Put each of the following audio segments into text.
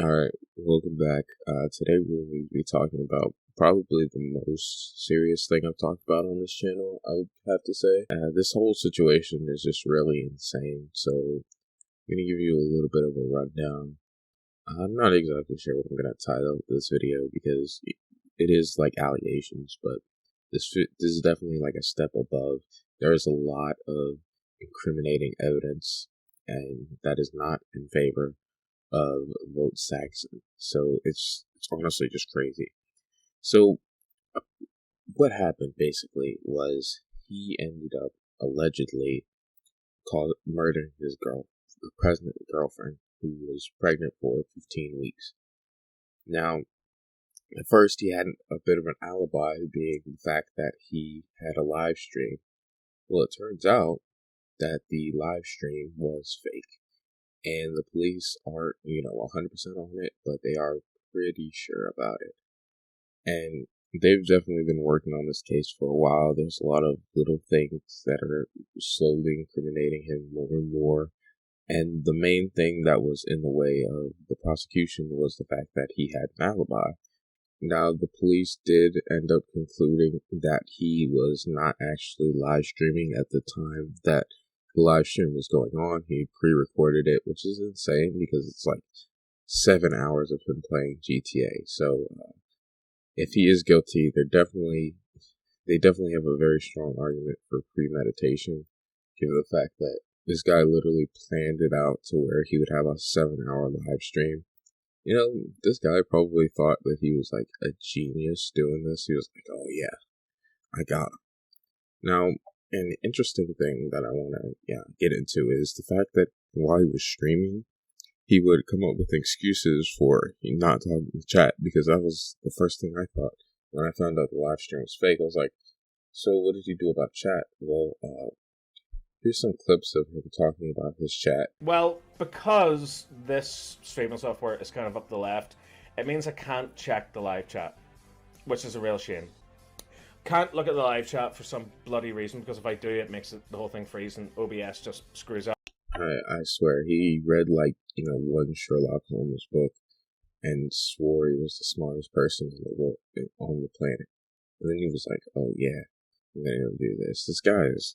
Alright, welcome back. Today we'll be talking about probably the most serious thing I've talked about on this channel, I would have to say. This whole situation is just really insane, so I'm going to give you a little bit of a rundown. I'm not exactly sure what I'm going to title this video because it is like allegations, but this is definitely like a step above. There is a lot of incriminating evidence, and that is not in favor of Votesaxon. So it's honestly just crazy. So what happened basically was he ended up allegedly murdering his present girlfriend, who was pregnant for 15 weeks. Now, at first he had a bit of an alibi, being the fact that he had a live stream. Well, it turns out that the live stream was fake. And the police aren't, 100% on it, but they are pretty sure about it. And they've definitely been working on this case for a while. There's a lot of little things that are slowly incriminating him more and more. And the main thing that was in the way of the prosecution was the fact that he had an alibi. Now, the police did end up concluding that he was not actually live streaming at the time that the live stream was going on. He pre-recorded it, which is insane because it's like 7 hours of him playing GTA. So if he is guilty, they definitely have a very strong argument for premeditation, given the fact that this guy literally planned it out to where he would have a 7-hour live stream. This guy probably thought that he was like a genius doing this. He was like, oh yeah, I got him. Now, an interesting thing that I want to get into is the fact that while he was streaming, he would come up with excuses for not talking to chat, because that was the first thing I thought. When I found out the live stream was fake, I was like, so what did you do about chat? Well, here's some clips of him talking about his chat. Well, because this streaming software is kind of up the left, it means I can't check the live chat, which is a real shame. Can't look at the live chat for some bloody reason, because if I do, it makes the whole thing freeze and OBS just screws up. I swear, he read one Sherlock Holmes book and swore he was the smartest person in the world on the planet. And then he was like, oh yeah, I'm gonna do this. This guy is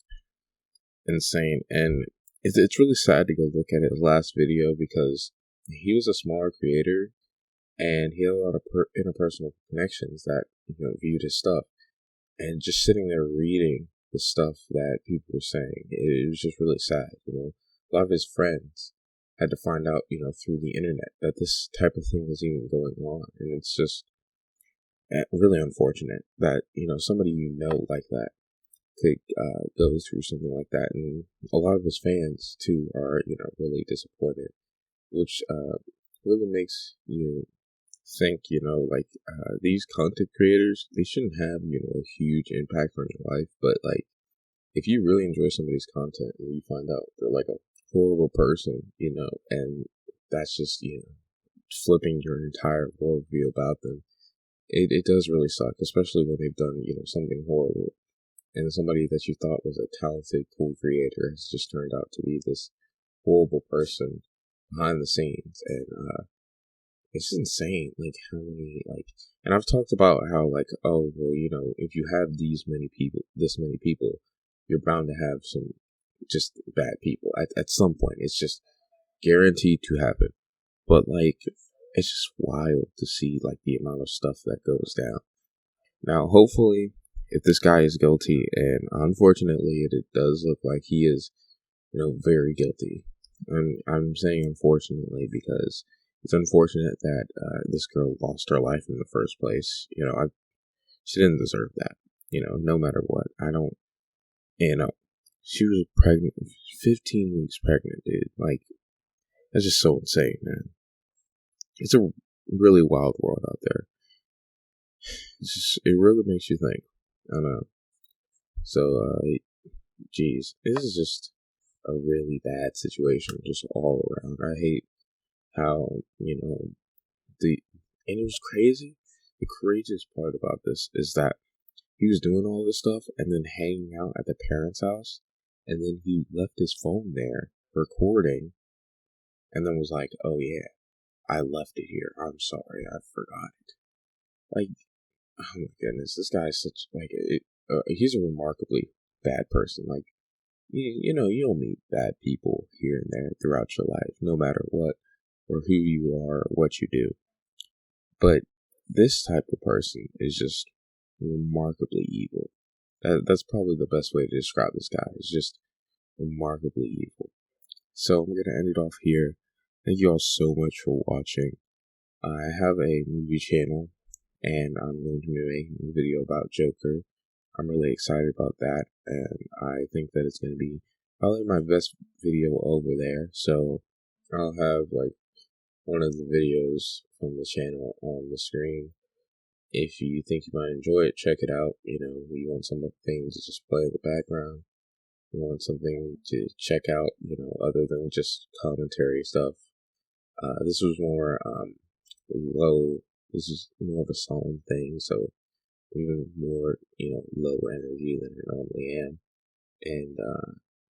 insane. And it's really sad to go look at his last video, because he was a smaller creator and he had a lot of interpersonal connections that viewed his stuff, and just sitting there reading the stuff that people were saying, it was just really sad. A lot of his friends had to find out through the internet that this type of thing was even going on, and it's just really unfortunate that somebody like that could go through something like that. And a lot of his fans too are really disappointed, which really makes you think these content creators, they shouldn't have a huge impact on your life, but like if you really enjoy somebody's content and you find out they're like a horrible person, and that's just flipping your entire worldview about them, it does really suck, especially when they've done something horrible, and somebody that you thought was a talented, cool creator has just turned out to be this horrible person behind the scenes. And it's insane, like how many and I've talked about how oh well, if you have this many people, you're bound to have some just bad people at some point. It's just guaranteed to happen. But it's just wild to see the amount of stuff that goes down. Now, hopefully, if this guy is guilty, and unfortunately it does look like he is, very guilty. I'm saying unfortunately because it's unfortunate that this girl lost her life in the first place. She didn't deserve that. No matter what. I don't. She was pregnant, 15 weeks pregnant, dude. That's just so insane, man. It's a really wild world out there. It really makes you think. I don't know. So, geez, this is just a really bad situation, just all around. I hate how, and it was crazy. The craziest part about this is that he was doing all this stuff and then hanging out at the parents' house, and then he left his phone there recording, and then was like, oh yeah, I left it here. I'm sorry, I forgot it. Like, oh my goodness, this guy is such he's a remarkably bad person. Like, you know, you'll meet bad people here and there throughout your life, no matter what or who you are or what you do. But this type of person is just remarkably evil. That's probably the best way to describe this guy. Is just remarkably evil. So I'm gonna end it off here. Thank you all so much for watching. I have a movie channel, and I'm going to be making a video about Joker. I'm really excited about that, and I think that it's going to be probably my best video over there. So I'll have like one of the videos from the channel on the screen. If you think you might enjoy it, check it out. You know, you want some things to just play in the background. You want something to check out, you know, other than just commentary stuff. This was more low. This is more of a solemn thing, so even more, you know, low energy than I normally am, and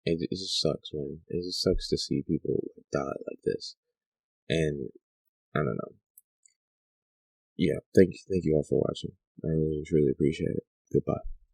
it just sucks, man. It just sucks to see people die like this, and I don't know. Yeah, thank you all for watching. I really and truly appreciate it. Goodbye.